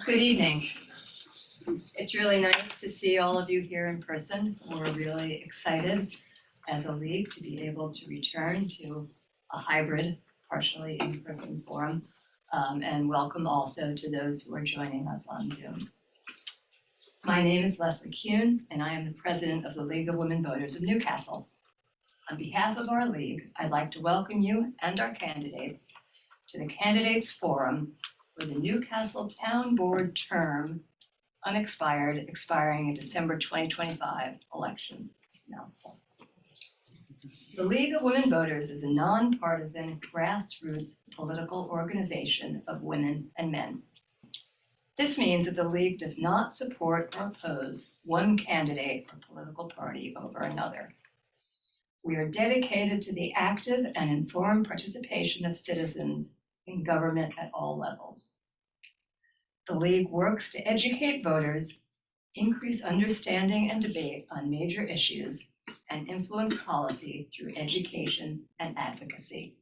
Good evening. It's really nice to see all of you here in person. We're really excited as a league to be able to return to a hybrid, partially in-person forum, and welcome also to those who are joining us on Zoom. My name is Leslie Kuhn, and I am the president of the League of Women Voters of Newcastle. On behalf of our league, I'd like to welcome you and our candidates to the Candidates Forum for the Newcastle Town Board term unexpired, expiring in December 2025 election. The League of Women Voters is a nonpartisan grassroots political organization of women and men. This means that the League does not support or oppose one candidate or political party over another. We are dedicated to the active and informed participation of citizens in government at all levels. The League works to educate voters, increase understanding and debate on major issues, and influence policy through education and advocacy.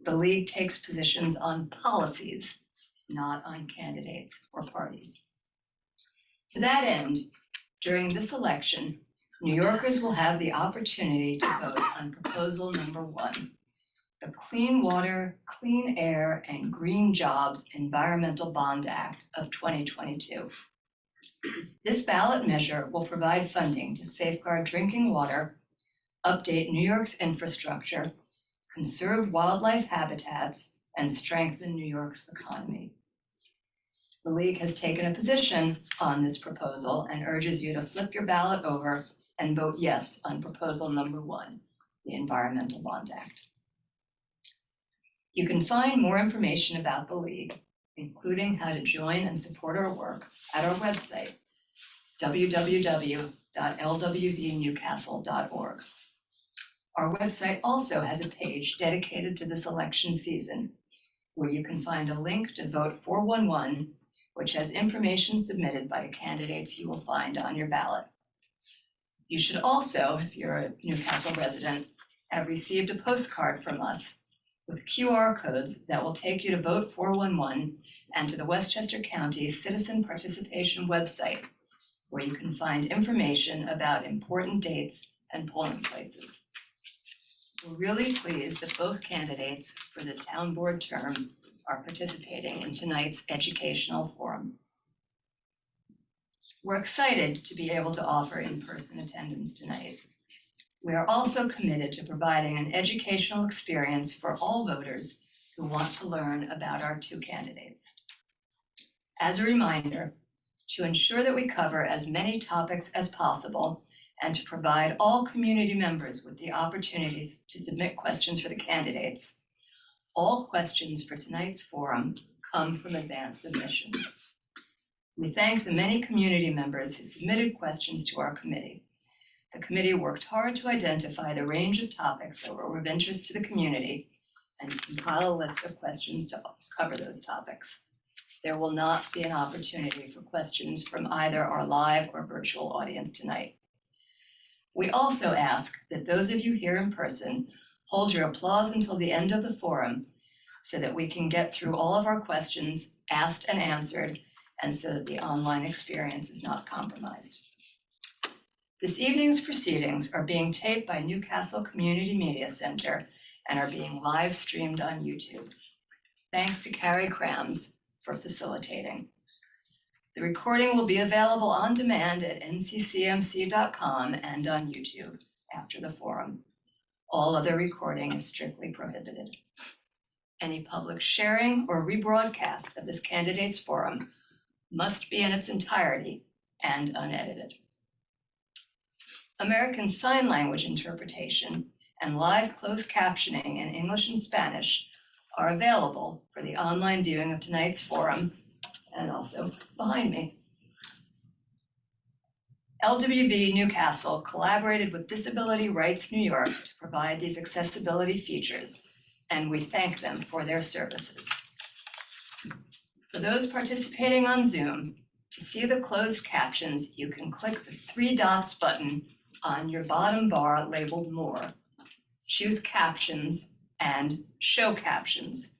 The League takes positions on policies, not on candidates or parties. To that end, during this election, New Yorkers will have the opportunity to vote on proposal number 1, the Clean Water, Clean Air, and Green Jobs Environmental Bond Act of 2022. This ballot measure will provide funding to safeguard drinking water, update New York's infrastructure, conserve wildlife habitats, and strengthen New York's economy. The League has taken a position on this proposal and urges you to flip your ballot over and vote yes on proposal number 1, the Environmental Bond Act. You can find more information about the League, including how to join and support our work, at our website, www.lwvnewcastle.org. Our website also has a page dedicated to this election season, where you can find a link to Vote 411, which has information submitted by the candidates you will find on your ballot. You should also, if you're a Newcastle resident, have received a postcard from us with QR codes that will take you to Vote 411 and to the Westchester County Citizen Participation website, where you can find information about important dates and polling places. We're really pleased that both candidates for the town board term are participating in tonight's educational forum. We're excited to be able to offer in-person attendance tonight. We are also committed to providing an educational experience for all voters who want to learn about our 2 candidates. As a reminder, to ensure that we cover as many topics as possible and to provide all community members with the opportunities to submit questions for the candidates, all questions for tonight's forum come from advanced submissions. We thank the many community members who submitted questions to our committee. The committee worked hard to identify the range of topics that were of interest to the community and compile a list of questions to cover those topics. There will not be an opportunity for questions from either our live or virtual audience tonight. We also ask that those of you here in person hold your applause until the end of the forum so that we can get through all of our questions asked and answered, and so that the online experience is not compromised. This evening's proceedings are being taped by Newcastle Community Media Center and are being live streamed on YouTube. Thanks to Carrie Krams for facilitating. The recording will be available on demand at nccmc.com and on YouTube after the forum. All other recording is strictly prohibited. Any public sharing or rebroadcast of this candidates forum must be in its entirety and unedited. American Sign Language interpretation and live closed captioning in English and Spanish are available for the online viewing of tonight's forum and also behind me. LWV Newcastle collaborated with Disability Rights New York to provide these accessibility features, and we thank them for their services. For those participating on Zoom, to see the closed captions, you can click the 3 dots button on your bottom bar labeled More. Choose Captions and Show Captions.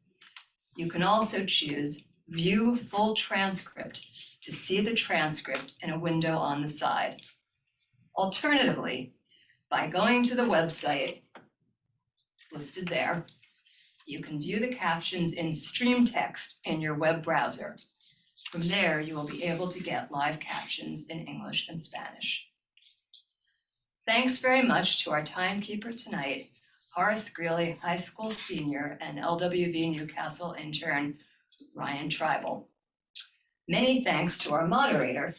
You can also choose View full transcript to see the transcript in a window on the side. Alternatively, by going to the website listed there, you can view the captions in stream text in your web browser. From there, you will be able to get live captions in English and Spanish. Thanks very much to our timekeeper tonight, Horace Greeley High School senior and LWV Newcastle intern, Ryan Tribal. Many thanks to our moderator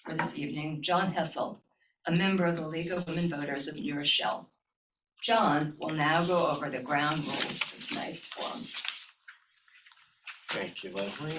for this evening, John Hessel, a member of the League of Women Voters of New Rochelle. John will now go over the ground rules for tonight's forum. Thank you, Leslie.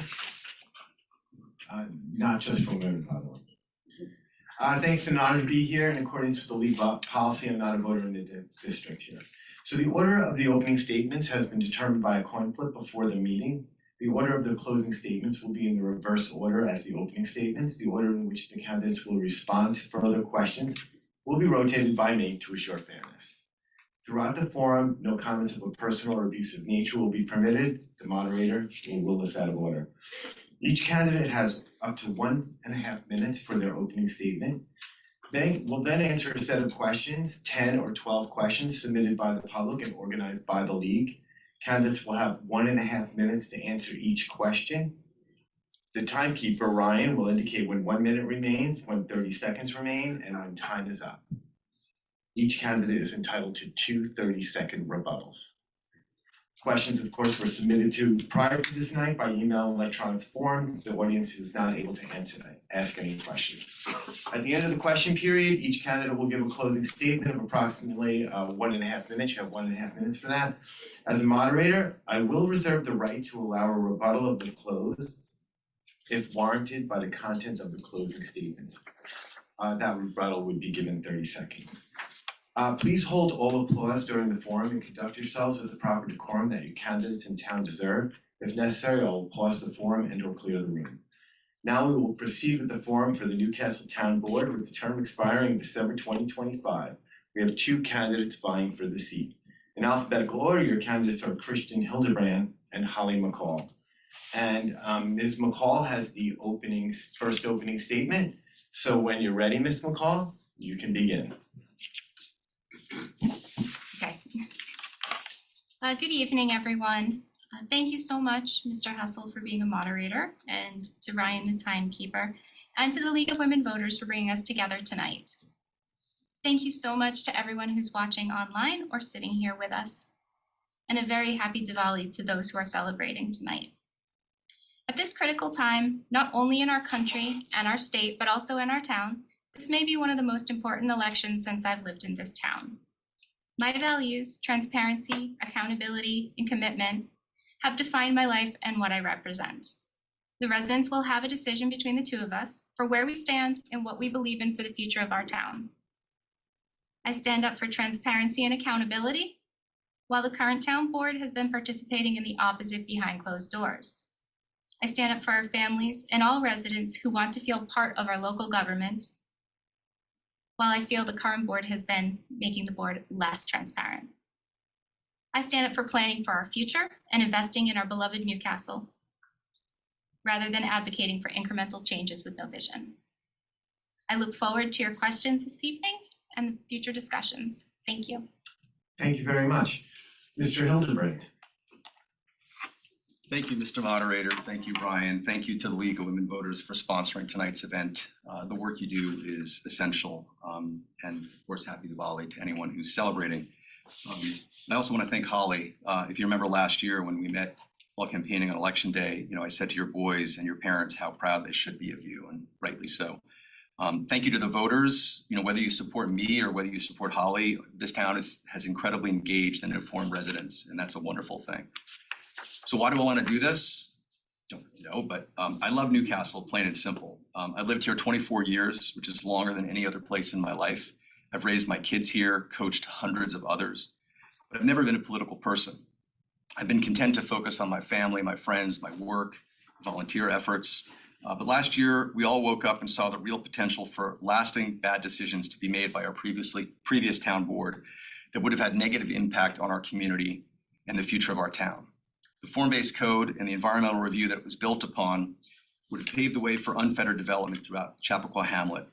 Not just for women, by the way. Thanks, an honor to be here in accordance with the lead policy. I'm not a voter in the district here. So the order of the opening statements has been determined by a coin flip before the meeting. The order of the closing statements will be in the reverse order as the opening statements. The order in which the candidates will respond to further questions will be rotated by me to assure fairness. Throughout the forum, no comments of a personal or abusive nature will be permitted. The moderator will rule this out of order. Each candidate has up to 1.5 minutes for their opening statement. They will then answer a set of questions, 10 or 12 questions submitted by the public and organized by the league. Candidates will have 1.5 minutes to answer each question. The timekeeper, Ryan, will indicate when 1 minute remains, when 30 seconds remain, and when time is up. Each candidate is entitled to 2 30-second rebuttals. Questions, of course, were submitted to prior to this night by email and electronic form. The audience is not able to ask any questions. At the end of the question period, each candidate will give a closing statement of approximately 1.5 minutes. You have 1.5 minutes for that. As a moderator, I will reserve the right to allow a rebuttal of the close if warranted by the content of the closing statements. That rebuttal would be given 30 seconds. Please hold all applause during the forum and conduct yourselves with the proper decorum that your candidates in town deserve. If necessary, I will pause the forum and or clear the room. Now we will proceed with the forum for the Newcastle Town Board with the term expiring in December 2025. We have 2 candidates vying for the seat. In alphabetical order, your candidates are Christian Hildebrand and Holly McCall. And Ms. McCall has the first opening statement. So when you're ready, Ms. McCall, you can begin. Okay. Good evening, everyone. Thank you so much, Mr. Hessel, for being a moderator, and to Ryan, the timekeeper, and to the League of Women Voters for bringing us together tonight. Thank you so much to everyone who's watching online or sitting here with us, and a very happy Diwali to those who are celebrating tonight. At this critical time, not only in our country and our state, but also in our town, this may be one of the most important elections since I've lived in this town. My values, transparency, accountability, and commitment have defined my life and what I represent. The residents will have a decision between the two of us for where we stand and what we believe in for the future of our town. I stand up for transparency and accountability, while the current town board has been participating in the opposite behind closed doors. I stand up for our families and all residents who want to feel part of our local government, while I feel the current board has been making the board less transparent. I stand up for planning for our future and investing in our beloved Newcastle, rather than advocating for incremental changes with no vision. I look forward to your questions this evening and future discussions. Thank you. Thank you very much. Mr. Hildebrand. Thank you, Mr. Moderator. Thank you, Brian. Thank you to the League of Women Voters for sponsoring tonight's event. The work you do is essential, and of course, happy Diwali to anyone who's celebrating. I also want to thank Holly. If you remember last year when we met while campaigning on Election Day, I said to your boys and your parents how proud they should be of you, and rightly so. Thank you to the voters. Whether you support me or whether you support Holly, this town has incredibly engaged and informed residents, and that's a wonderful thing. So why do I want to do this? Don't really know, but I love Newcastle, plain and simple. I've lived here 24 years, which is longer than any other place in my life. I've raised my kids here, coached hundreds of others, but I've never been a political person. I've been content to focus on my family, my friends, my work, volunteer efforts. But last year, we all woke up and saw the real potential for lasting bad decisions to be made by our previous town board that would have had negative impact on our community and the future of our town. The form-based code and the environmental review that it was built upon would have paved the way for unfettered development throughout Chappaqua Hamlet.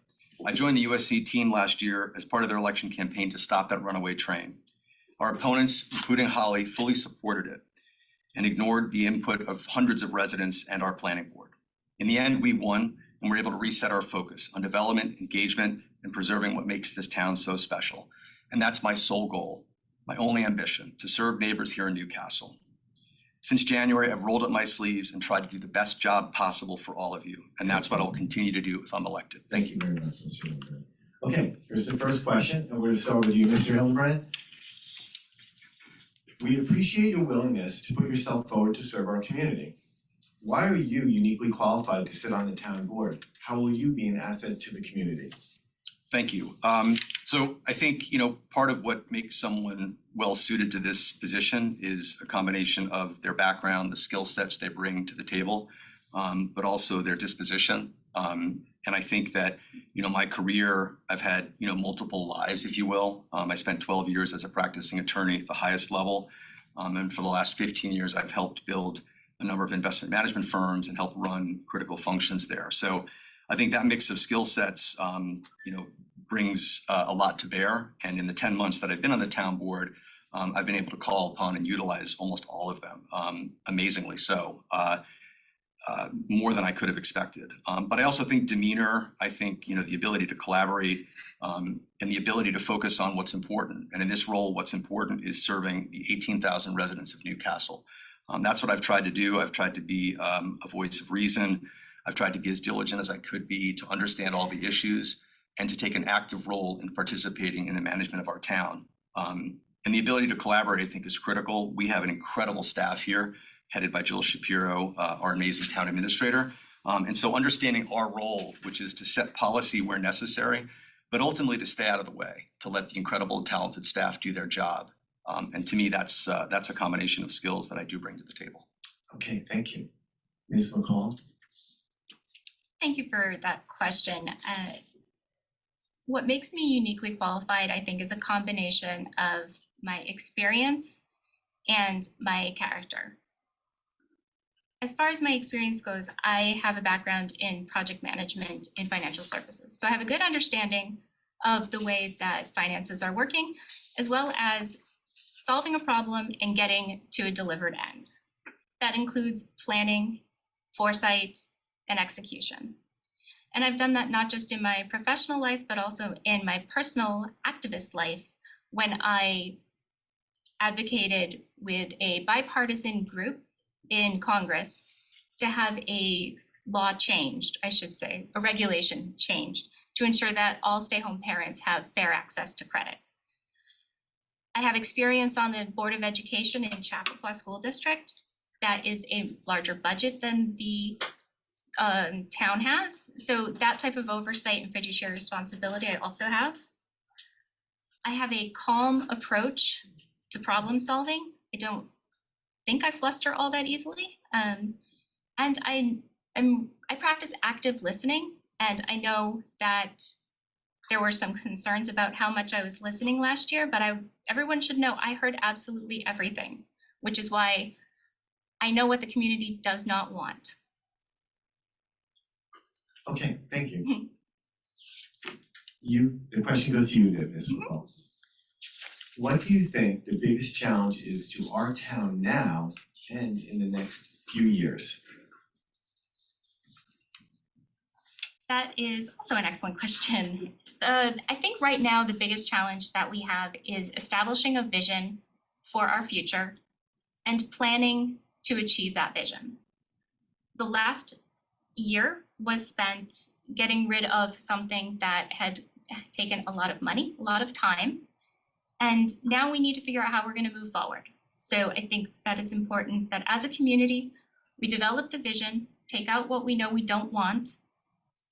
I joined the USC team last year as part of their election campaign to stop that runaway train. Our opponents, including Holly, fully supported it and ignored the input of hundreds of residents and our planning board. In the end, we won and were able to reset our focus on development, engagement, and preserving what makes this town so special. And that's my sole goal, my only ambition, to serve neighbors here in Newcastle. Since January, I've rolled up my sleeves and tried to do the best job possible for all of you. And that's what I'll continue to do if I'm elected. Thank you very much, Mr. Hillenbrand. Okay, here's the first question, and we're going to start with you, Mr. Hillenbrand. We appreciate your willingness to put yourself forward to serve our community. Why are you uniquely qualified to sit on the town board? How will you be an asset to the community? Thank you. So I think, part of what makes someone well suited to this position is a combination of their background, the skill sets they bring to the table, but also their disposition. And I think that, my career, I've had, multiple lives, if you will. I spent 12 years as a practicing attorney at the highest level. And for the last 15 years, I've helped build a number of investment management firms and help run critical functions there. So I think that mix of skill sets, brings a lot to bear. And in the 10 months that I've been on the town board, I've been able to call upon and utilize almost all of them, amazingly so, more than I could have expected. But I also think demeanor, the ability to collaborate, and the ability to focus on what's important. And in this role, what's important is serving the 18,000 residents of Newcastle. That's what I've tried to do. I've tried to be a voice of reason. I've tried to be as diligent as I could be to understand all the issues and to take an active role in participating in the management of our town. And the ability to collaborate, I think, is critical. We have an incredible staff here, headed by Jill Shapiro, our amazing town administrator. And so understanding our role, which is to set policy where necessary, but ultimately to stay out of the way, to let the incredible, talented staff do their job. And to me, that's a combination of skills that I do bring to the table. Okay, thank you. Ms. McCall? Thank you for that question. What makes me uniquely qualified, I think, is a combination of my experience and my character. As far as my experience goes, I have a background in project management in financial services. So I have a good understanding of the way that finances are working, as well as solving a problem and getting to a delivered end. That includes planning, foresight, and execution. And I've done that not just in my professional life, but also in my personal activist life when I advocated with a bipartisan group in Congress to have a law changed, I should say, a regulation changed to ensure that all stay-home parents have fair access to credit. I have experience on the Board of Education in Chappaqua School District. That is a larger budget than the town has. So that type of oversight and fiduciary responsibility I also have. I have a calm approach to problem solving. I don't think I fluster all that easily. And I practice active listening, and I know that there were some concerns about how much I was listening last year, but everyone should know I heard absolutely everything, which is why I know what the community does not want. Okay, thank you. The question goes to you then, Ms. McCall. What do you think the biggest challenge is to our town now and in the next few years? That is also an excellent question. I think right now the biggest challenge that we have is establishing a vision for our future and planning to achieve that vision. The last year was spent getting rid of something that had taken a lot of money, a lot of time, and now we need to figure out how we're going to move forward. So I think that it's important that as a community, we develop the vision, take out what we know we don't want,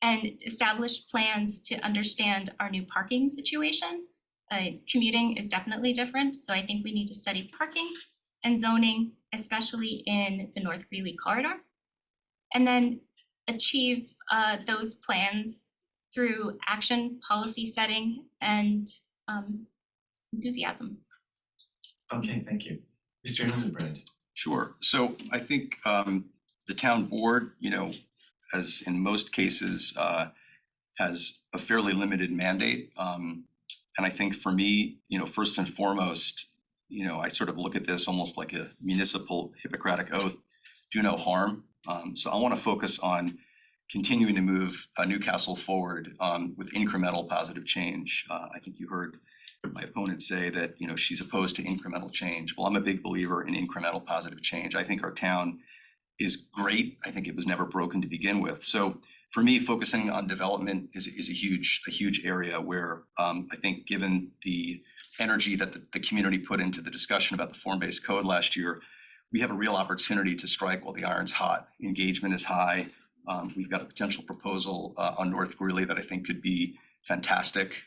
and establish plans to understand our new parking situation. Commuting is definitely different, so I think we need to study parking and zoning, especially in the North Greeley corridor, and then achieve those plans through action, policy setting, and enthusiasm. Okay, thank you. Mr. Hildebrand. Sure. So I think the town board, as in most cases, has a fairly limited mandate. And I think for me, first and foremost, I sort of look at this almost like a municipal Hippocratic oath, do no harm. So I want to focus on continuing to move Newcastle forward with incremental positive change. I think you heard my opponent say that, she's opposed to incremental change. Well, I'm a big believer in incremental positive change. I think our town is great. I think it was never broken to begin with. So for me, focusing on development is a huge area where I think given the energy that the community put into the discussion about the form-based code last year, we have a real opportunity to strike while the iron's hot. Engagement is high. We've got a potential proposal on North Greeley that I think could be fantastic.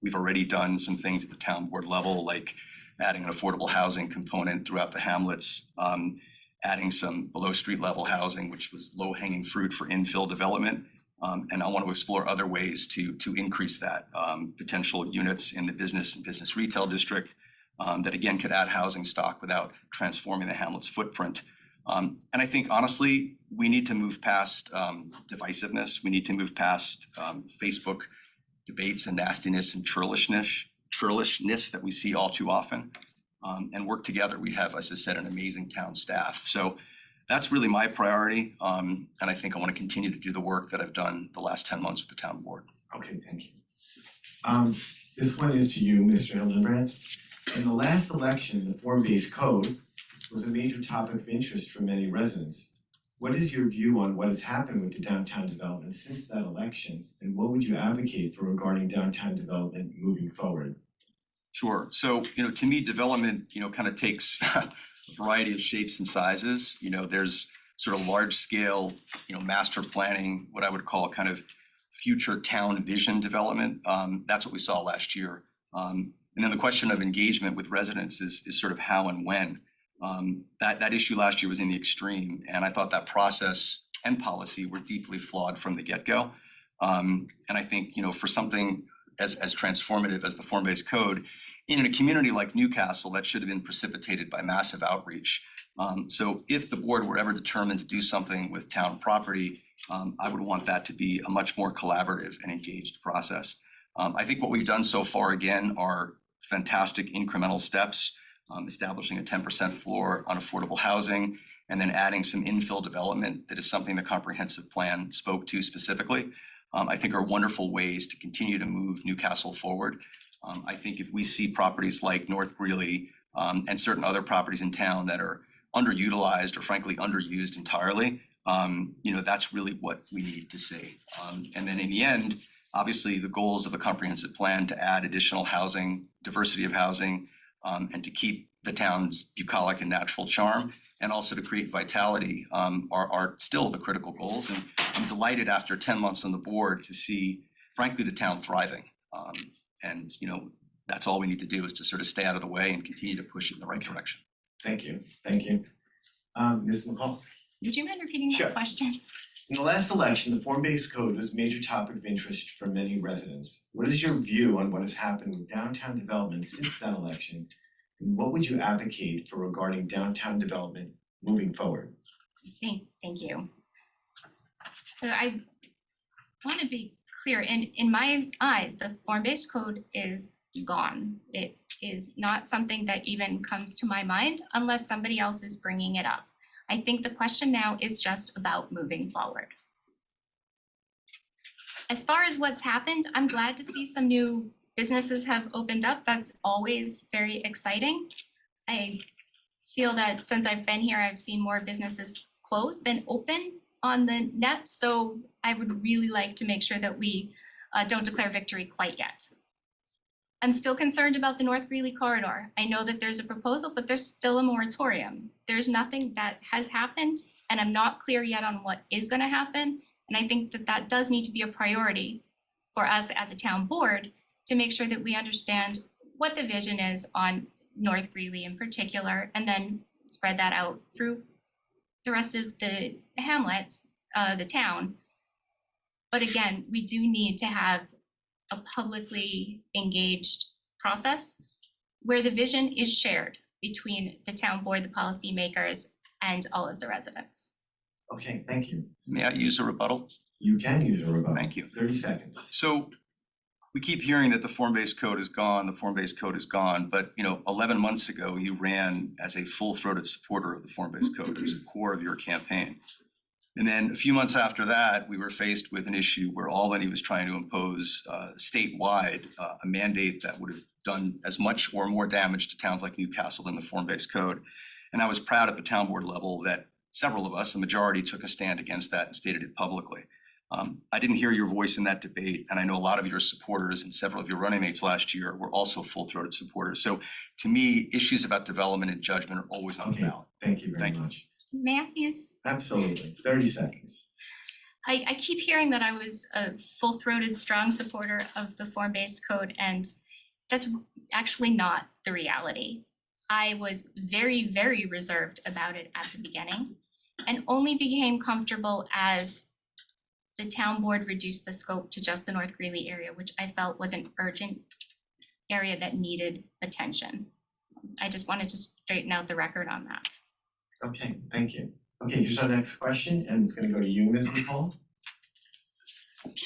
We've already done some things at the town board level, like adding an affordable housing component throughout the hamlets, adding some below street level housing, which was low hanging fruit for infill development. And I want to explore other ways to increase that, potential units in the business and business retail district that again could add housing stock without transforming the hamlet's footprint. And I think honestly, we need to move past divisiveness. We need to move past Facebook debates and nastiness and churlishness that we see all too often, and work together. We have, as I said, an amazing town staff. So that's really my priority. And I think I want to continue to do the work that I've done the last 10 months with the town board. Okay, thank you. This one is to you, Mr. Hildenbrand. In the last election, the form-based code was a major topic of interest for many residents. What is your view on what has happened with the downtown development since that election, and what would you advocate for regarding downtown development moving forward? Sure. So, to me, development, kind of takes a variety of shapes and sizes. There's sort of large scale, master planning, what I would call kind of future town vision development. That's what we saw last year. And then the question of engagement with residents is sort of how and when. That issue last year was in the extreme, and I thought that process and policy were deeply flawed from the get-go. And I think, for something as transformative as the form-based code, in a community like Newcastle, that should have been precipitated by massive outreach. So if the board were ever determined to do something with town property, I would want that to be a much more collaborative and engaged process. I think what we've done so far, again, are fantastic incremental steps, establishing a 10% floor on affordable housing, and then adding some infill development that is something the comprehensive plan spoke to specifically, I think are wonderful ways to continue to move Newcastle forward. I think if we see properties like North Greeley and certain other properties in town that are underutilized or frankly underused entirely, that's really what we need to see. And then in the end, obviously the goals of a comprehensive plan to add additional housing, diversity of housing, and to keep the town's bucolic and natural charm, and also to create vitality are still the critical goals. And I'm delighted after 10 months on the board to see, frankly, the town thriving. And that's all we need to do is to sort of stay out of the way and continue to push it in the right direction. Thank you. Ms. McCall? Would you mind repeating that Sure. question? In the last election, the form-based code was a major topic of interest for many residents. What is your view on what has happened with downtown development since that election? And what would you advocate for regarding downtown development moving forward? Thank you. So I want to be clear, in my eyes, the form-based code is gone. It is not something that even comes to my mind unless somebody else is bringing it up. I think the question now is just about moving forward. As far as what's happened, I'm glad to see some new businesses have opened up. That's always very exciting. I feel that since I've been here, I've seen more businesses close than open on the net. So I would really like to make sure that we don't declare victory quite yet. I'm still concerned about the North Greeley corridor. I know that there's a proposal, but there's still a moratorium. There's nothing that has happened, and I'm not clear yet on what is going to happen. And I think that that does need to be a priority for us as a town board to make sure that we understand what the vision is on North Greeley in particular, and then spread that out through the rest of the hamlets, the town. But again, we do need to have a publicly engaged process where the vision is shared, between the town board, the policymakers, and all of the residents. Okay, thank you. May I use a rebuttal? You can use a rebuttal. Thank you. 30 seconds. So we keep hearing that the form-based code is gone, but 11 months ago, you ran as a full-throated supporter of the form-based code. It was a core of your campaign. And then a few months after that, we were faced with an issue where Albany was trying to impose statewide a mandate that would have done as much or more damage to towns like Newcastle than the form-based code. And I was proud at the town board level that several of us, a majority, took a stand against that and stated it publicly. I didn't hear your voice in that debate, and I know a lot of your supporters and several of your running mates last year were also full-throated supporters. So to me, issues about development and judgment are always on the Okay, ballot. thank you very Thank you. much. May I use? Absolutely, 30 seconds. I keep hearing that I was a full-throated, strong supporter of the form-based code, and that's actually not the reality. I was very, very reserved about it at the beginning and only became comfortable as the town board reduced the scope to just the North Greeley area, which I felt was an urgent area that needed attention. I just wanted to straighten out the record on that. Okay, thank you. Okay, here's our next question, and it's gonna go to you, Ms. Nicole.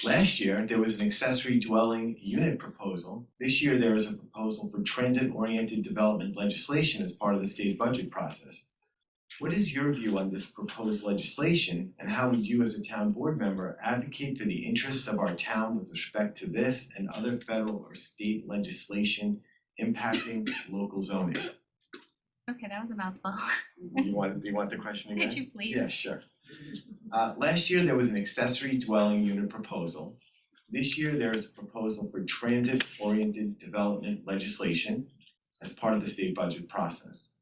Last year, there was an accessory dwelling unit proposal. This year, there is a proposal for transit-oriented development legislation as part of the state budget process. What is your view on this proposed legislation, and how would you as a town board member advocate for the interests of our town with respect to this and other federal or state legislation impacting local zoning? Okay, that was a mouthful. Do you want the question again? Could you please? Yeah, sure. Last year, there was an accessory dwelling unit proposal. This year, there is a proposal for transit-oriented development legislation as part of the state budget process.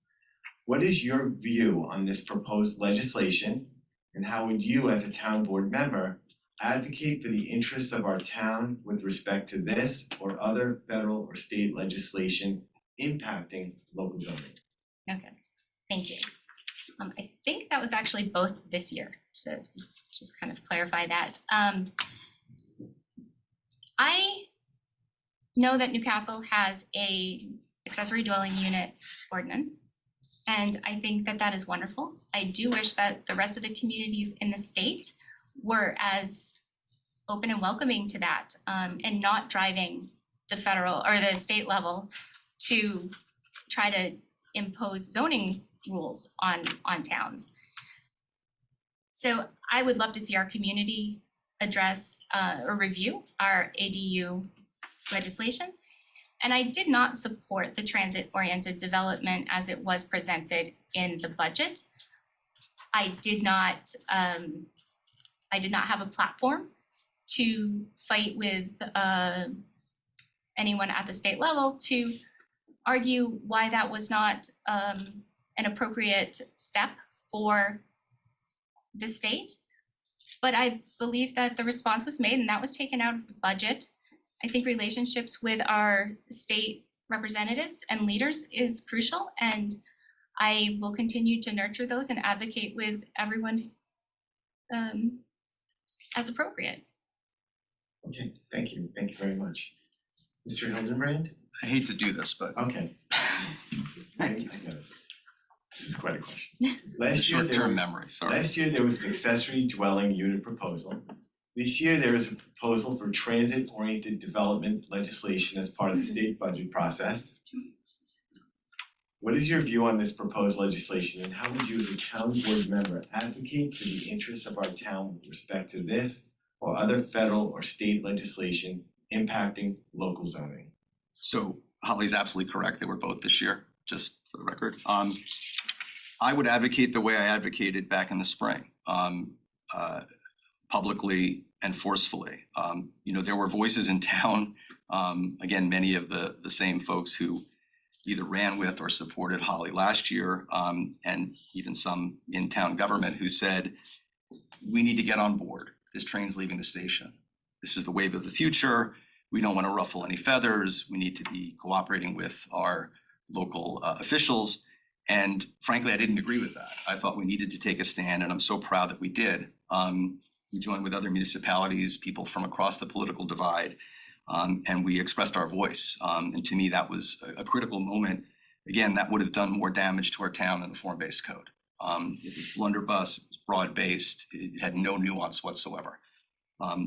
What is your view on this proposed legislation, and how would you as a town board member advocate for the interests of our town with respect to this or other federal or state legislation impacting local zoning? Okay, thank you. I think that was actually both this year, to just kind of clarify that. I know that Newcastle has a accessory dwelling unit ordinance, and I think that that is wonderful. I do wish that the rest of the communities in the state were as open and welcoming to that, and not driving the federal or the state level to try to impose zoning rules on towns. So I would love to see our community address or review our ADU legislation. And I did not support the transit-oriented development as it was presented in the budget. I did not have a platform to fight with anyone at the state level to argue why that was not an appropriate step for the state. But I believe that the response was made and that was taken out of the budget. I think relationships with our state representatives and leaders is crucial, and I will continue to nurture those and advocate with everyone as appropriate. Okay, thank you very much. Mr. Hildenbrand? I hate to do this, but Okay. I got it. This is quite a question. Last year, short-term memory, sorry. Last year, there was an accessory dwelling unit proposal. This year, there is a proposal for transit-oriented development legislation as part of the state budget process. What is your view on this proposed legislation, and how would you as a town board member advocate for the interests of our town with respect to this or other federal or state legislation impacting local zoning? So Holly's absolutely correct. They were both this year, just for the record. I would advocate the way I advocated back in the spring, publicly and forcefully. There were voices in town, again, many of the same folks who either ran with or supported Holly last year, and even some in town government who said, we need to get on board. This train's leaving the station. This is the wave of the future. We don't want to ruffle any feathers. We need to be cooperating with our local officials. And frankly, I didn't agree with that. I thought we needed to take a stand, and I'm so proud that we did. We joined with other municipalities, people from across the political divide, and we expressed our voice. And to me, that was a critical moment again, that would have done more damage to our town than the form-based code. It was blunderbuss, it was broad-based, it had no nuance whatsoever.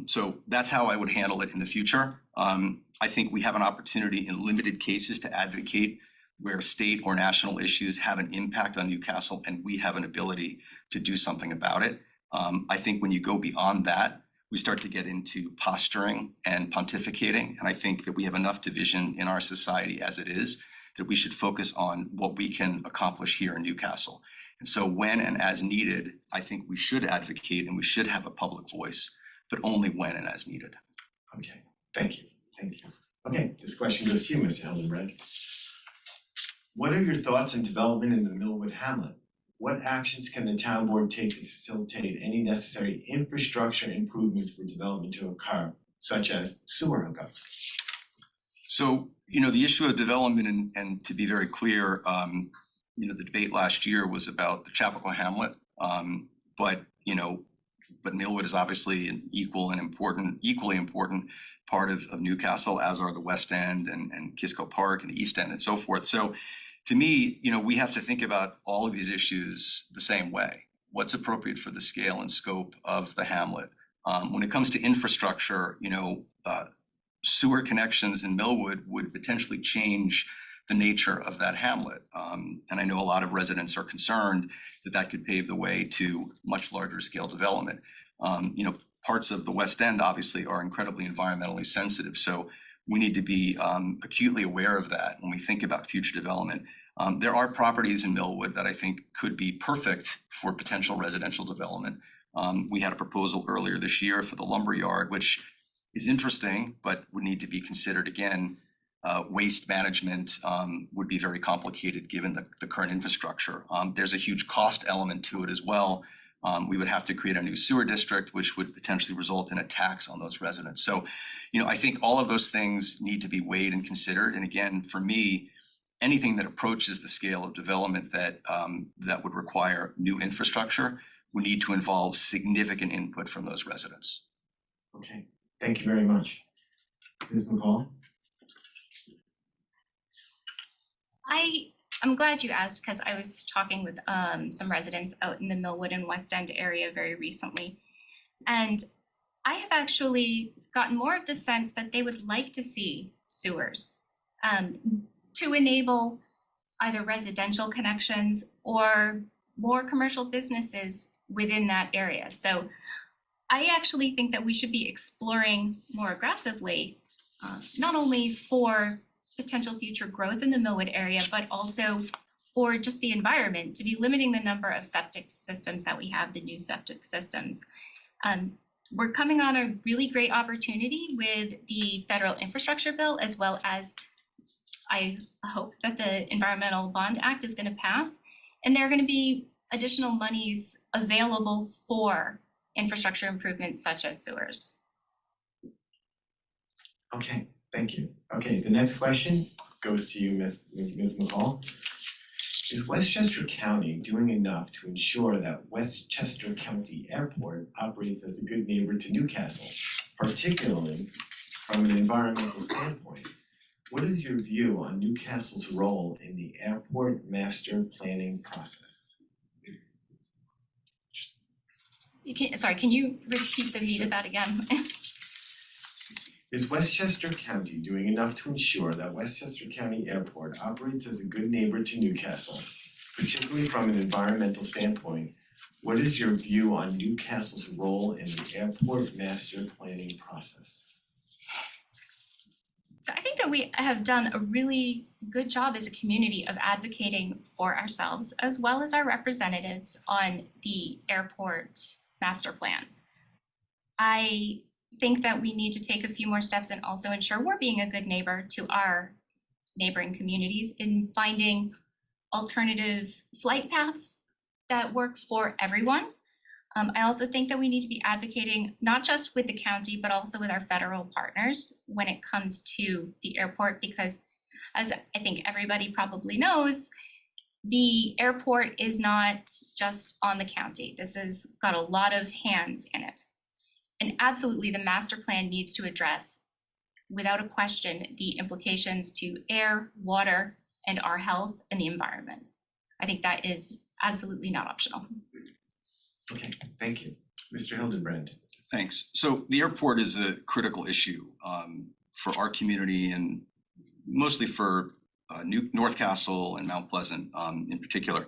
So that's how I would handle it in the future. I think we have an opportunity in limited cases to advocate where state or national issues have an impact on Newcastle and we have an ability to do something about it. I think when you go beyond that, we start to get into posturing and pontificating. And I think that we have enough division in our society as it is that we should focus on what we can accomplish here in Newcastle. And so when and as needed, I think we should advocate and we should have a public voice, but only when and as needed. Okay, thank you. Okay, this question goes to you, Mr. Hildenbrand. What are your thoughts on development in the Millwood Hamlet? What actions can the town board take to facilitate any necessary infrastructure improvements for development to occur, such as sewer hookups? So, the issue of development and to be very clear, the debate last year was about the Chapel Hamlet. But Millwood is obviously an equally important part of Newcastle, as are the West End and Kisco Park and the East End and so forth. So to me, we have to think about all of these issues the same way. What's appropriate for the scale and scope of the hamlet? When it comes to infrastructure, sewer connections in Millwood would potentially change the nature of that hamlet. And I know a lot of residents are concerned that that could pave the way to much larger scale development. Parts of the West End obviously are incredibly environmentally sensitive. So we need to be acutely aware of that when we think about future development. There are properties in Millwood that I think could be perfect for potential residential development. We had a proposal earlier this year for the lumberyard, which is interesting, but would need to be considered again. Waste management would be very complicated given the current infrastructure. There's a huge cost element to it as well. We would have to create a new sewer district, which would potentially result in a tax on those residents. So, I think all of those things need to be weighed and considered. And again, for me, anything that approaches the scale of development that would require new infrastructure would need to involve significant input from those residents. Okay, thank you very much. Ms. McCall? I'm glad you asked, because I was talking with some residents out in the Millwood and West End area very recently. And I have actually gotten more of the sense that they would like to see sewers to enable either residential connections or more commercial businesses within that area. So I actually think that we should be exploring more aggressively, not only for potential future growth in the Millwood area, but also for just the environment, to be limiting the number of septic systems that we have, the new septic systems. We're coming on a really great opportunity with the federal infrastructure bill, as well as I hope that the Environmental Bond Act is going to pass, and there are going to be additional monies available for infrastructure improvements such as sewers. Okay, thank you. Okay, the next question goes to you, Ms. McCall. Is Westchester County doing enough to ensure that Westchester County Airport operates as a good neighbor to Newcastle, particularly from an environmental standpoint? What is your view on Newcastle's role in the airport master planning process? Can you repeat the meat of that again? Is Westchester County doing enough to ensure that Westchester County Airport operates as a good neighbor to Newcastle, particularly from an environmental standpoint? What is your view on Newcastle's role in the airport master planning process? So I think that we have done a really good job as a community of advocating for ourselves, as well as our representatives, on the airport master plan. I think that we need to take a few more steps and also ensure we're being a good neighbor to our neighboring communities in finding alternative flight paths that work for everyone. I also think that we need to be advocating not just with the county, but also with our federal partners when it comes to the airport, because as I think everybody probably knows, the airport is not just on the county. This has got a lot of hands in it. And absolutely, the master plan needs to address, without a question, the implications to air, water, and our health and the environment. I think that is absolutely not optional. Okay, thank you. Mr. Hildebrand. Thanks. So the airport is a critical issue for our community and mostly for North Castle and Mount Pleasant in particular.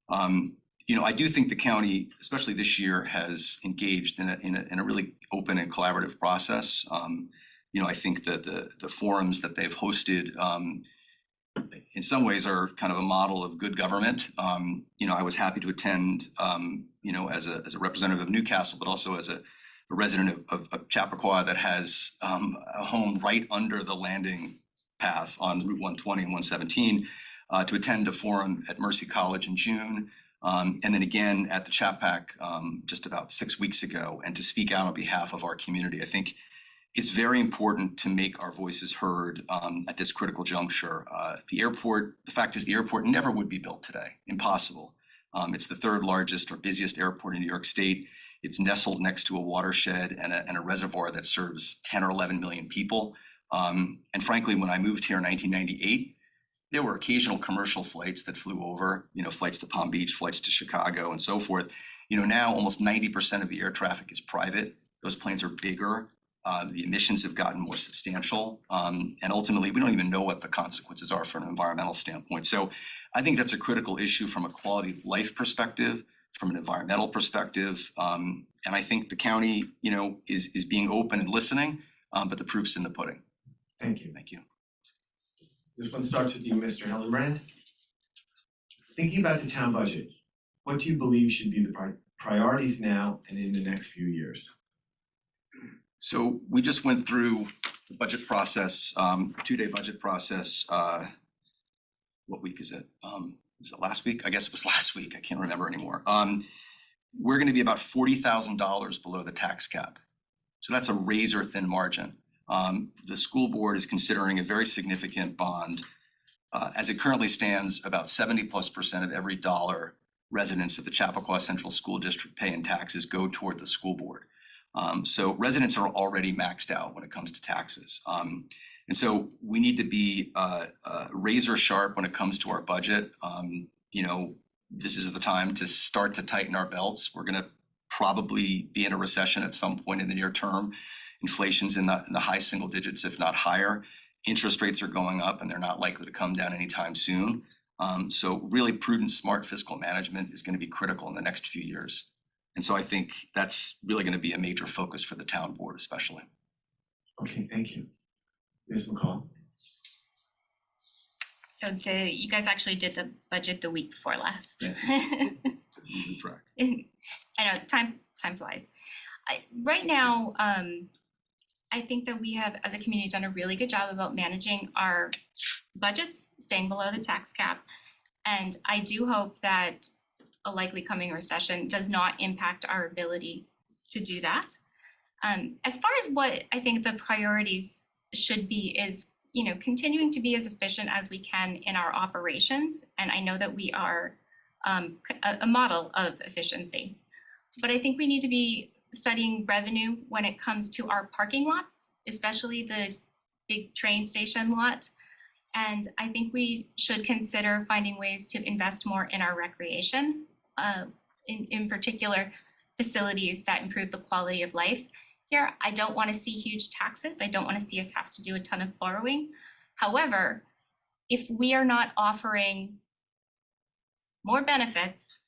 I do think the county, especially this year, has engaged in a really open and collaborative process. I think that the forums that they've hosted in some ways are kind of a model of good government. I was happy to attend, as a representative of Newcastle, but also as a resident of Chappaqua that has a home right under the landing path on Route 120 and 117, to attend a forum at Mercy College in June, and then again at the Chapac just about 6 weeks ago, and to speak out on behalf of our community. I think it's very important to make our voices heard at this critical juncture. The fact is the airport never would be built today, impossible. It's the third largest or busiest airport in New York State. It's nestled next to a watershed and a reservoir that serves 10 or 11 million people. And frankly, when I moved here in 1998, there were occasional commercial flights that flew over, flights to Palm Beach, flights to Chicago and so forth. Now almost 90% of the air traffic is private. Those planes are bigger. The emissions have gotten more substantial. And ultimately, we don't even know what the consequences are from an environmental standpoint. So I think that's a critical issue from a quality of life perspective, from an environmental perspective. And I think the county, is being open and listening, but the proof's in the pudding. Thank you. Thank you. This one starts with you, Mr. Hildebrand. Thinking about the town budget, what do you believe should be the priorities now and in the next few years? So we just went through the budget process, 2-day budget process. What week is it? Was it last week? I guess it was last week. I can't remember anymore. We're going to be about $40,000 below the tax cap. So that's a razor thin margin. The school board is considering a very significant bond. As it currently stands, about 70+% of every dollar residents of the Chappaqua Central School District pay in taxes go toward the school board. So residents are already maxed out when it comes to taxes. And so we need to be razor sharp when it comes to our budget. This is the time to start to tighten our belts. We're going to probably be in a recession at some point in the near term. Inflation's in the high single digits, if not higher. Interest rates are going up and they're not likely to come down anytime soon. So really prudent, smart fiscal management is going to be critical in the next few years. And so I think that's really going to be a major focus for the town board, especially. Okay, thank you. Ms. McCall. So you guys actually did the budget the week before last. Losing track. I know time flies. Right now, I think that we have, as a community, done a really good job about managing our budgets, staying below the tax cap. And I do hope that a likely coming recession does not impact our ability to do that. As far as what I think the priorities should be is, continuing to be as efficient as we can in our operations. And I know that we are a model of efficiency, but I think we need to be studying revenue when it comes to our parking lots, especially the big train station lot. And I think we should consider finding ways to invest more in our recreation, in particular facilities that improve the quality of life. Here, I don't want to see huge taxes. I don't want to see us have to do a ton of borrowing. However, if we are not offering more benefits,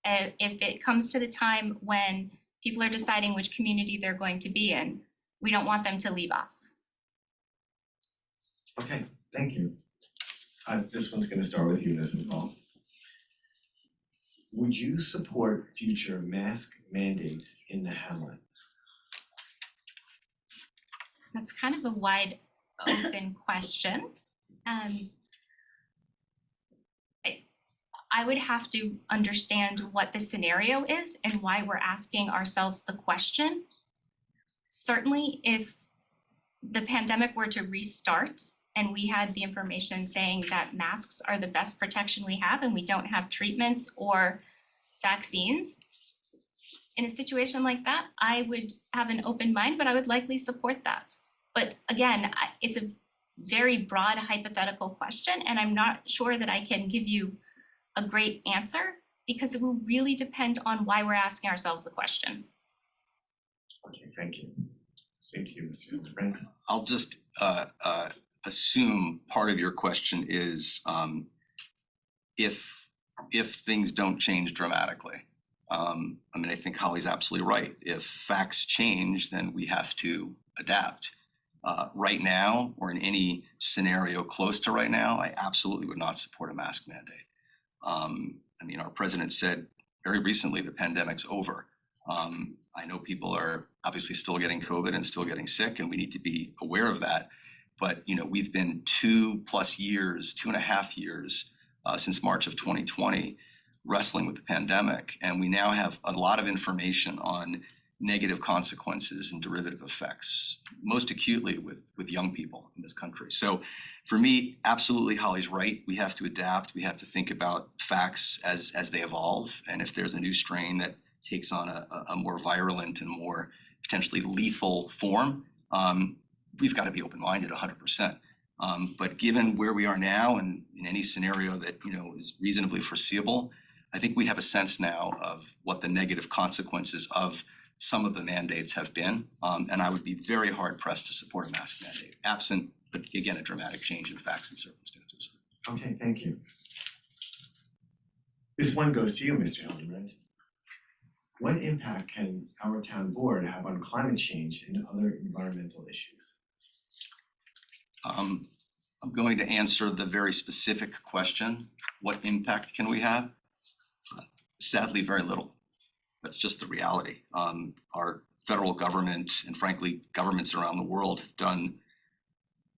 if it comes to the time when people are deciding which community they're going to be in, we don't want them to leave us. Okay, thank you. This one's going to start with you, Ms. McCall. Would you support future mask mandates in the Hamlet? That's kind of a wide open question. I would have to understand what the scenario is and why we're asking ourselves the question. Certainly, if the pandemic were to restart and we had the information saying that masks are the best protection we have and we don't have treatments or vaccines, in a situation like that, I would have an open mind, but I would likely support that. But again, it's a very broad hypothetical question, and I'm not sure that I can give you a great answer because it will really depend on why we're asking ourselves the question. Okay, thank you. Same to you, Mr. Hildebrand. I'll just assume part of your question is if things don't change dramatically. I mean, I think Holly's absolutely right. If facts change, then we have to adapt. Right now, or in any scenario close to right now, I absolutely would not support a mask mandate. I mean, our president said very recently the pandemic's over. I know people are obviously still getting COVID and still getting sick, and we need to be aware of that. But you know, we've been 2+ years, 2.5 years since March of 2020, wrestling with the pandemic, and we now have a lot of information on negative consequences and derivative effects, most acutely with young people in this country. So for me, absolutely, Holly's right. We have to adapt. We have to think about facts as they evolve. And if there's a new strain that takes on a more virulent and more potentially lethal form, we've got to be open-minded 100%. But given where we are now and in any scenario that, you know, is reasonably foreseeable, I think we have a sense now of what the negative consequences of some of the mandates have been. And I would be very hard pressed to support a mask mandate, absent, but again, a dramatic change in facts and circumstances. Okay, thank you. This one goes to you, Mr. Hildebrand. What impact can our town board have on climate change and other environmental issues? I'm going to answer the very specific question. What impact can we have? Sadly, very little. That's just the reality. Our federal government and frankly, governments around the world have done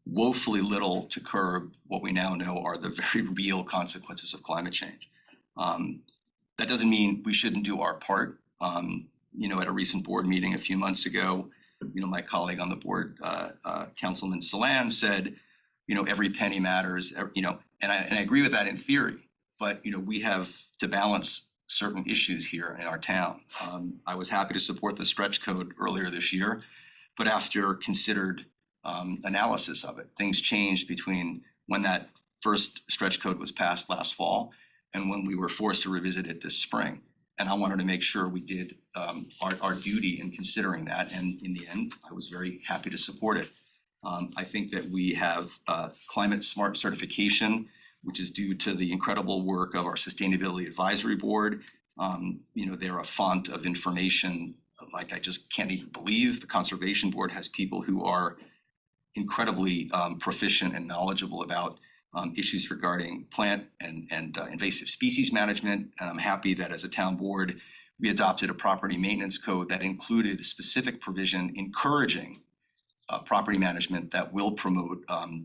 woefully little to curb what we now know are the very real consequences of climate change. That doesn't mean we shouldn't do our part. You know, at a recent board meeting a few months ago, you know, my colleague on the board, Councilman Salan, said, you know, every penny matters, you know, and I agree with that in theory, but, you know, we have to balance certain issues here in our town. I was happy to support the stretch code earlier this year, but after considered analysis of it, things changed between when that first stretch code was passed last fall and when we were forced to revisit it this spring. And I wanted to make sure we did our duty in considering that. And in the end, I was very happy to support it. I think that we have climate smart certification, which is due to the incredible work of our Sustainability Advisory Board. You know, they're a font of information like I just can't even believe. The Conservation Board has people who are incredibly proficient and knowledgeable about issues regarding plant and invasive species management. And I'm happy that as a town board, we adopted a property maintenance code that included specific provision encouraging property management that will promote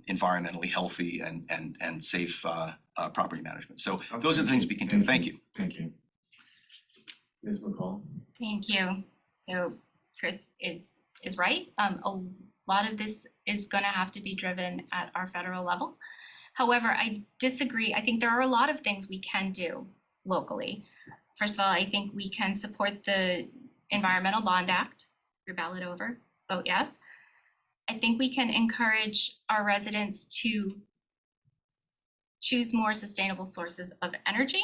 environmentally healthy and safe property management. So those are the things we can do. Thank you. Thank you. Ms. McCall? Thank you. So Chris is right. A lot of this is going to have to be driven at our federal level. However, I disagree. I think there are a lot of things we can do locally. First of all, I think we can support the Environmental Bond Act. Your ballot over, vote yes. I think we can encourage our residents to choose more sustainable sources of energy.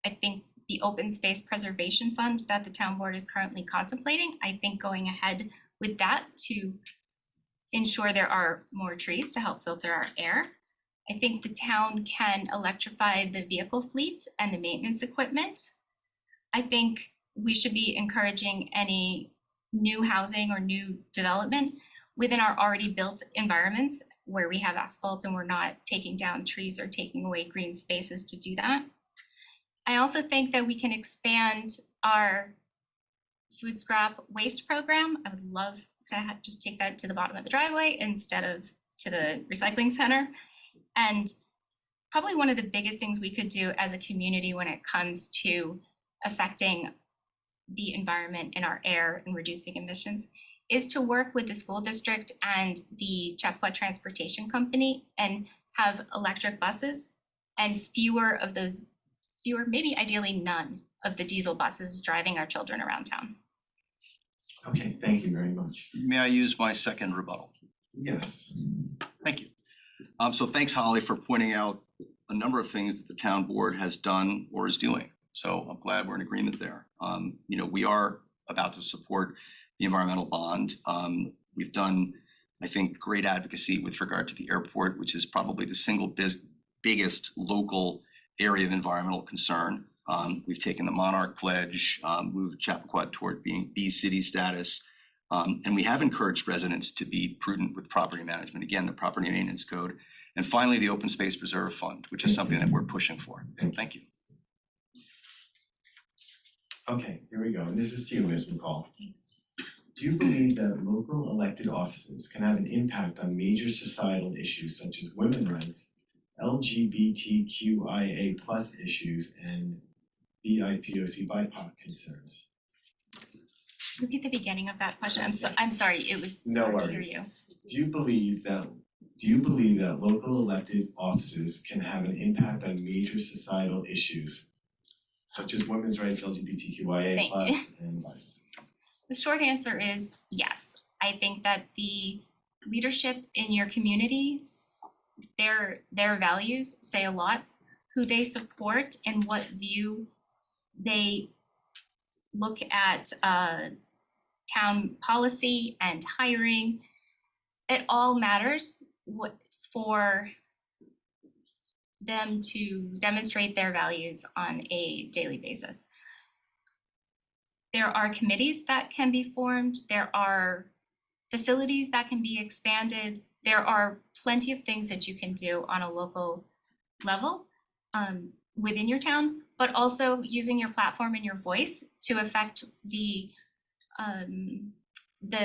I think the Open Space Preservation Fund that the town board is currently contemplating, I think going ahead with that to ensure there are more trees to help filter our air. I think the town can electrify the vehicle fleet and the maintenance equipment. I think we should be encouraging any new housing or new development within our already built environments where we have asphalt and we're not taking down trees or taking away green spaces to do that. I also think that we can expand our food scrap waste program. I would love to just take that to the bottom of the driveway instead of to the recycling center. And probably one of the biggest things we could do as a community when it comes to affecting the environment in our air and reducing emissions is to work with the school district and the Chappaqua Transportation Company and have electric buses and fewer, maybe ideally none of the diesel buses driving our children around town. Okay, thank you very much. May I use my second rebuttal? Yes. Thank you. So thanks, Holly, for pointing out a number of things that the town board has done or is doing. So I'm glad we're in agreement there. We are about to support the environmental bond. We've done, I think, great advocacy with regard to the airport, which is probably the single biggest local area of environmental concern. We've taken the Monarch Pledge, moved Chappaqua toward being B city status. And we have encouraged residents to be prudent with property management. Again, the property maintenance code. And finally, the Open Space Reserve Fund, which is something that we're pushing for. So thank you. Okay, here we go. And this is to you, Ms. McCall. Thanks. Do you believe that local elected offices can have an impact on major societal issues such as women's rights, LGBTQIA+ issues, and BIPOC BIPOC concerns? Repeat the beginning of that question. I'm sorry, it was No hard to hear worries. you. Do you believe that local elected offices can have an impact on major societal issues such as women's rights, LGBTQIA+, Thank you. and BIPOC? The short answer is yes. I think that the leadership in your community, their values say a lot, who they support and what view they look at town policy and hiring. It all matters for them to demonstrate their values on a daily basis. There are committees that can be formed, there are facilities that can be expanded, there are plenty of things that you can do on a local level within your town, but also using your platform and your voice to affect the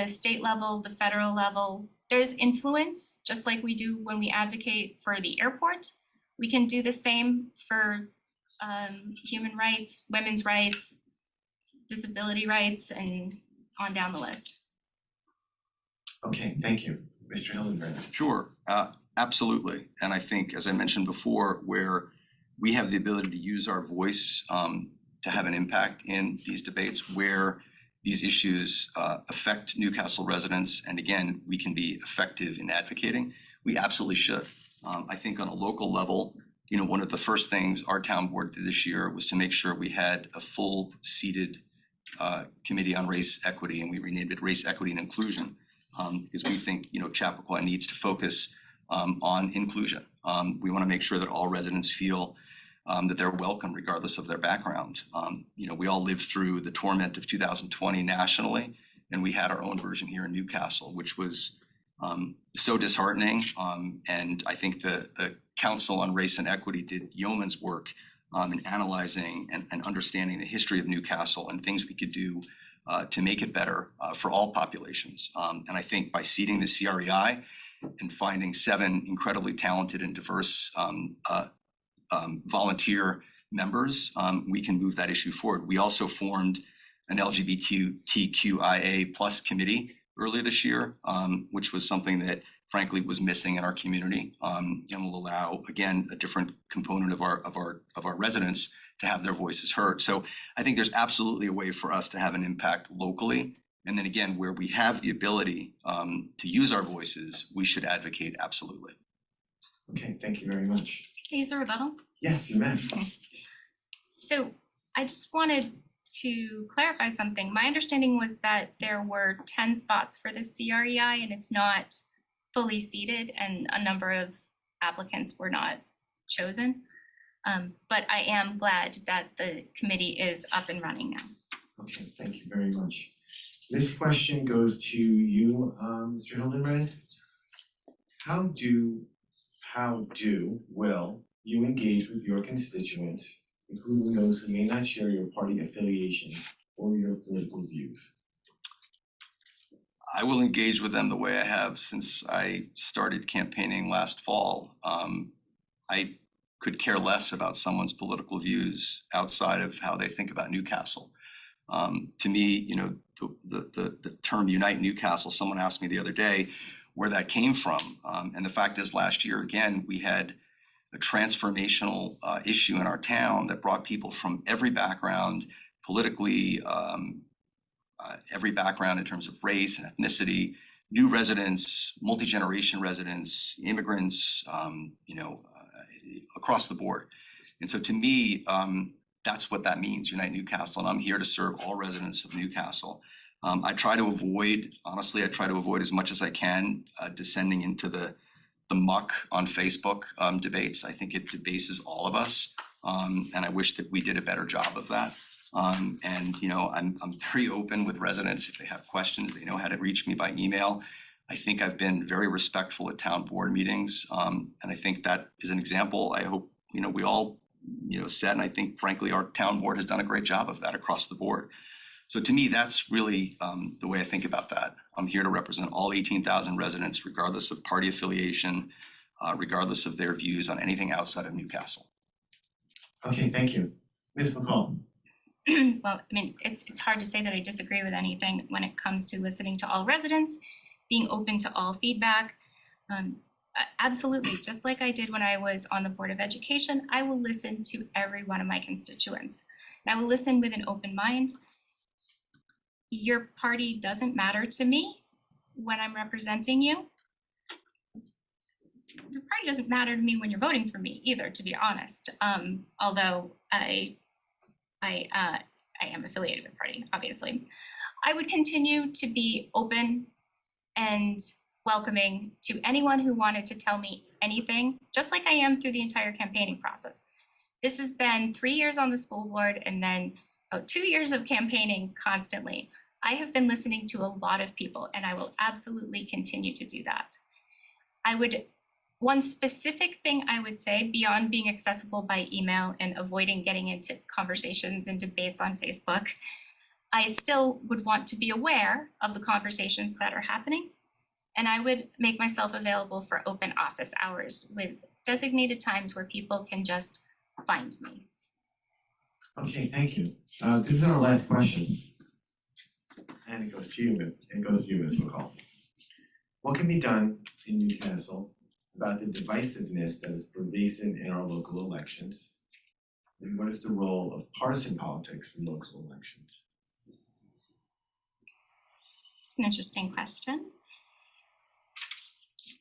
state level, the federal level. There's influence, just like we do when we advocate for the airport. We can do the same for human rights, women's rights, disability rights, and on down the list. Okay, thank you. Mr. Hildenbrand. Sure, absolutely. And I think, as I mentioned before, where we have the ability to use our voice to have an impact in these debates, where these issues affect Newcastle residents, and again, we can be effective in advocating, we absolutely should. I think on a local level, one of the first things our town board did this year was to make sure we had a full seated committee on race equity, and we renamed it Race Equity and Inclusion, because we think Chappaqua needs to focus on inclusion. We want to make sure that all residents feel that they're welcome regardless of their background. We all lived through the torment of 2020 nationally, and we had our own version here in Newcastle, which was so disheartening. And I think the Council on Race and Equity did yeoman's work in analyzing and understanding the history of Newcastle and things we could do to make it better for all populations. And I think by seating the CREI and finding 7 incredibly talented and diverse volunteer members, we can move that issue forward. We also formed an LGBTQIA+ committee earlier this year, which was something that frankly was missing in our community, and will allow, again, a different component of our residents to have their voices heard. So I think there's absolutely a way for us to have an impact locally. And then again, where we have the ability to use our voices, we should advocate absolutely. Okay, thank you very much. Can I use a rebuttal? Yes, you may. So I just wanted to clarify something. My understanding was that there were 10 spots for the CREI and it's not fully seated and a number of applicants were not chosen. But I am glad that the committee is up and running now. Okay, thank you very much. This question goes to you, Mr. Hildenbrand. How will you engage with your constituents, including those who may not share your party affiliation or your political views? I will engage with them the way I have since I started campaigning last fall. I could care less about someone's political views outside of how they think about Newcastle. To me, the term Unite Newcastle, someone asked me the other day where that came from. And the fact is, last year, again, we had a transformational issue in our town that brought people from every background, politically, every background in terms of race and ethnicity, new residents, multi-generation residents, immigrants, across the board. And so to me, that's what that means, Unite Newcastle, and I'm here to serve all residents of Newcastle. I try to avoid as much as I can descending into the muck on Facebook debates. I think it debases all of us, and I wish that we did a better job of that. I'm very open with residents. If they have questions, they know how to reach me by email. I think I've been very respectful at town board meetings, and I think that is an example. I hope we all set, and I think frankly our town board has done a great job of that across the board. So to me, that's really the way I think about that. I'm here to represent all 18,000 residents, regardless of party affiliation, regardless of their views on anything outside of Newcastle. Okay, thank you. Ms. McCall. Well, I mean, it's hard to say that I disagree with anything when it comes to listening to all residents, being open to all feedback. Absolutely, just like I did when I was on the Board of Education, I will listen to every one of my constituents. And I will listen with an open mind. Your party doesn't matter to me when I'm representing you. Your party doesn't matter to me when you're voting for me either, to be honest. Although I am affiliated with the party, obviously. I would continue to be open and welcoming to anyone who wanted to tell me anything, just like I am through the entire campaigning process. This has been 3 years on the school board and then 2 years of campaigning constantly. I have been listening to a lot of people, and I will absolutely continue to do that. One specific thing I would say, beyond being accessible by email and avoiding getting into conversations and debates on Facebook, I still would want to be aware of the conversations that are happening. And I would make myself available for open office hours with designated times where people can just find me. Okay, thank you. This is our last question. And it goes to you, Ms. McCall. What can be done in Newcastle about the divisiveness that is pervasive in our local elections? And what is the role of partisan politics in local elections? It's an interesting question.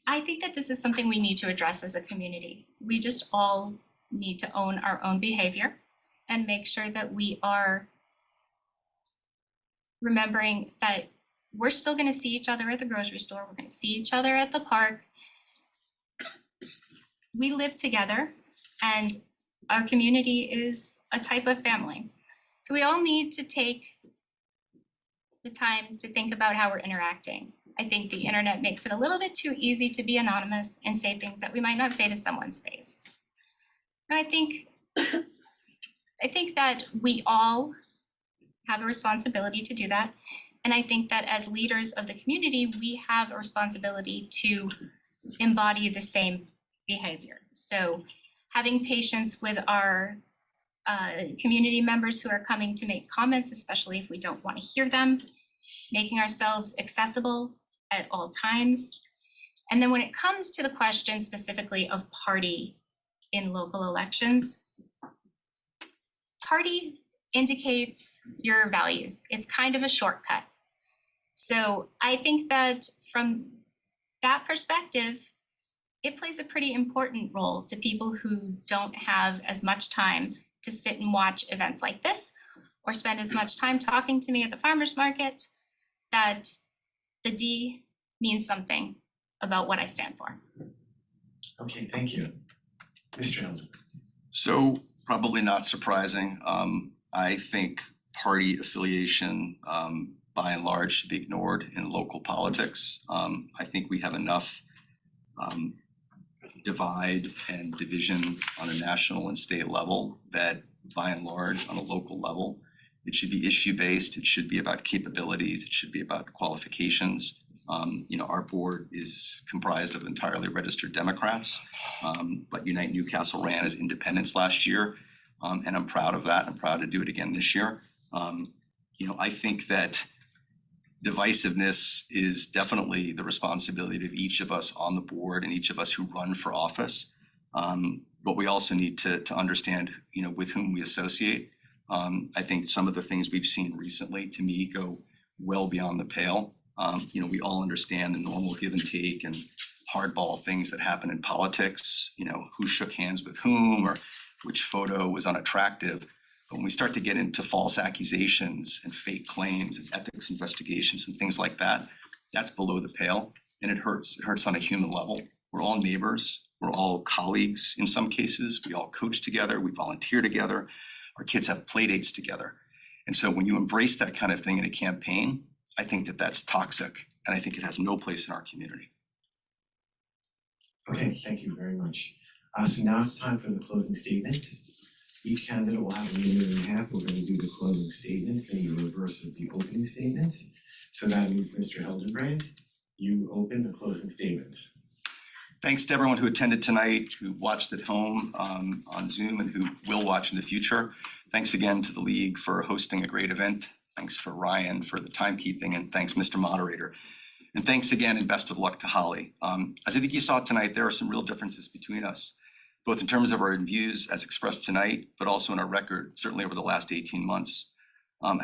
I think that this is something we need to address as a community. We just all need to own our own behavior and make sure that we are remembering that we're still going to see each other at the grocery store. We're going to see each other at the park. We live together, and our community is a type of family. So we all need to take the time to think about how we're interacting. I think the internet makes it a little bit too easy to be anonymous and say things that we might not say to someone's face. And I think that we all have a responsibility to do that. And I think that as leaders of the community, we have a responsibility to embody the same behavior. So having patience with our community members who are coming to make comments, especially if we don't want to hear them, making ourselves accessible at all times. And then when it comes to the question specifically of party in local elections, party indicates your values. It's kind of a shortcut. So I think that from that perspective, it plays a pretty important role to people who don't have as much time to sit and watch events like this or spend as much time talking to me at the farmer's market, that the D means something about what I stand for. Okay, thank you. Mr. Elder. So probably not surprising. I think party affiliation by and large should be ignored in local politics. I think we have enough divide and division on a national and state level that by and large on a local level, it should be issue-based, it should be about capabilities, it should be about qualifications. Our board is comprised of entirely registered Democrats, but Unite Newcastle ran as independents last year, and I'm proud of that. I'm proud to do it again this year. I think that divisiveness is definitely the responsibility of each of us on the board and each of us who run for office. But we also need to understand, with whom we associate. I think some of the things we've seen recently, to me, go well beyond the pale. We all understand the normal give and take and hardball things that happen in politics, who shook hands with whom or which photo was unattractive. But when we start to get into false accusations and fake claims and ethics investigations and things like that, that's below the pale, and it hurts. It hurts on a human level. We're all neighbors. We're all colleagues in some cases. We all coach together. We volunteer together. Our kids have play dates together. And so when you embrace that kind of thing in a campaign, I think that that's toxic, and I think it has no place in our community. Okay, thank you very much. So now it's time for the closing statement. Each candidate will have a minute and a half. We're going to do the closing statements in the reverse of the opening statement. So that means Mr. Hildenbrand, you open the closing statements. Thanks to everyone who attended tonight, who watched at home on Zoom, and who will watch in the future. Thanks again to the League for hosting a great event. Thanks for Ryan for the timekeeping, and thanks, Mr. Moderator. And thanks again, and best of luck to Holly. As I think you saw tonight, there are some real differences between us, both in terms of our views as expressed tonight, but also in our record, certainly over the last 18 months.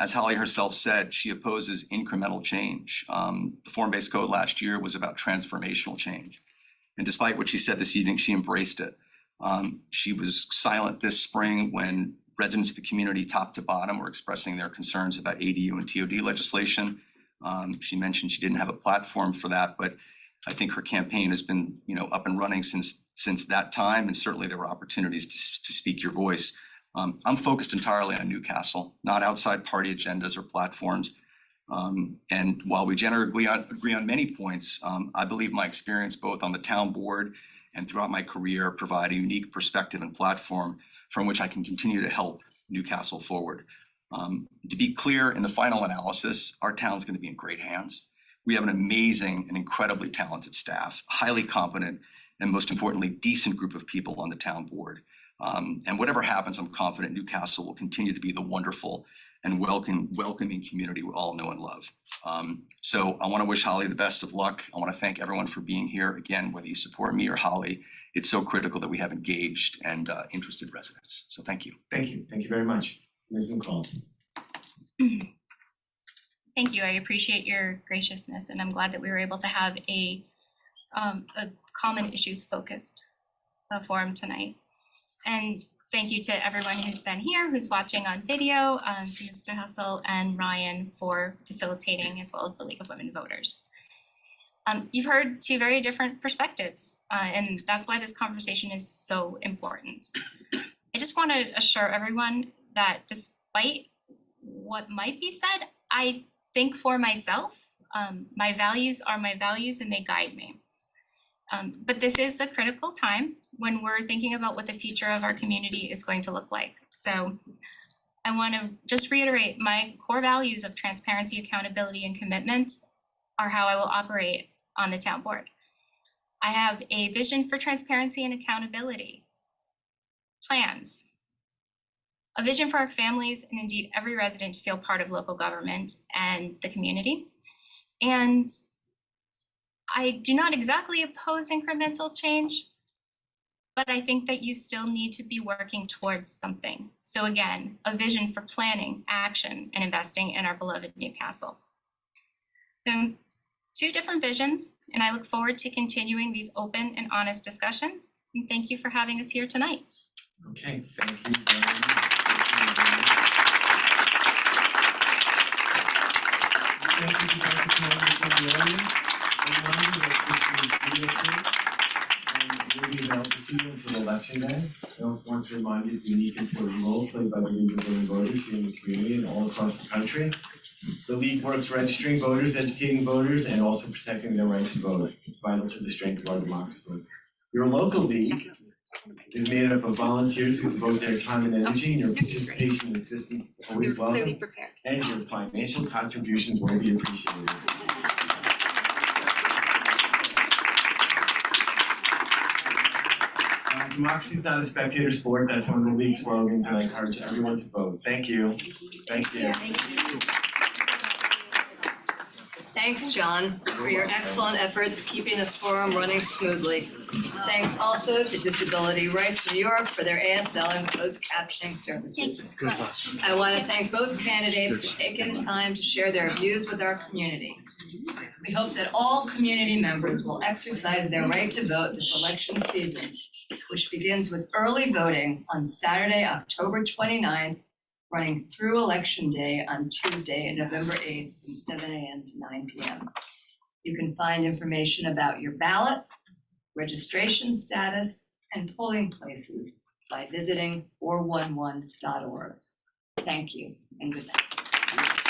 As Holly herself said, she opposes incremental change. The form-based code last year was about transformational change. And despite what she said this evening, she embraced it. She was silent this spring when residents of the community, top to bottom, were expressing their concerns about ADU and TOD legislation. She mentioned she didn't have a platform for that, but I think her campaign has been, up and running since that time, and certainly there were opportunities to speak your voice. I'm focused entirely on Newcastle, not outside party agendas or platforms. And while we generally agree on many points, I believe my experience both on the town board and throughout my career provide a unique perspective and platform from which I can continue to help Newcastle forward. To be clear, in the final analysis, our town's going to be in great hands. We have an amazing and incredibly talented staff, highly competent, and most importantly, decent group of people on the town board. And whatever happens, I'm confident Newcastle will continue to be the wonderful and welcoming community we all know and love. So I want to wish Holly the best of luck. I want to thank everyone for being here. Again, whether you support me or Holly, it's so critical that we have engaged and interested residents. So thank you. Thank you. Thank you very much. Ms. McCall. Thank you. I appreciate your graciousness, and I'm glad that we were able to have a common issues focused forum tonight. And thank you to everyone who's been here, who's watching on video, to Mr. Hustle and Ryan for facilitating, as well as the League of Women Voters. You've heard two very different perspectives, and that's why this conversation is so important. I just want to assure everyone that despite what might be said, I think for myself, my values are my values and they guide me. But this is a critical time when we're thinking about what the future of our community is going to look like. So I want to just reiterate my core values of transparency, accountability, and commitment are how I will operate on the town board. I have a vision for transparency and accountability, plans, a vision for our families and indeed every resident to feel part of local government and the community. And I do not exactly oppose incremental change, but I think that you still need to be working towards something. So again, a vision for planning, action, and investing in our beloved Newcastle. So two different visions, and I look forward to continuing these open and honest discussions. And thank you for having us here tonight. Okay, thank you very much. Thank you for participating in the audience. Remind you that this is video and will be available to you until Election Day. I also want to remind you of the unique important role played by the League of Women Voters here in the community and all across the country. The League works registering voters, educating voters, and also protecting their rights to vote. It's vital to the strength of our democracy. Your local league is made up of volunteers who devote their time and energy, and your participation and assistance is always welcome, and your financial contributions will be appreciated. Democracy is not a spectator sport. That's one of the league slogans, and I encourage everyone to vote. Thank you. Thank you. Thank Thanks, John, for your excellent efforts keeping this forum running smoothly. Thanks also to Disability Rights New York for their ASL and closed captioning services. I want to thank both candidates for taking the time to share their views with our community. We hope that all community members will exercise their right to vote this election season, which begins with early voting on Saturday, October 29th, running through Election Day on Tuesday, November 8th from 7 a.m. to 9 p.m. You can find information about your ballot, registration status, and polling places by visiting 411.org. Thank you and good night.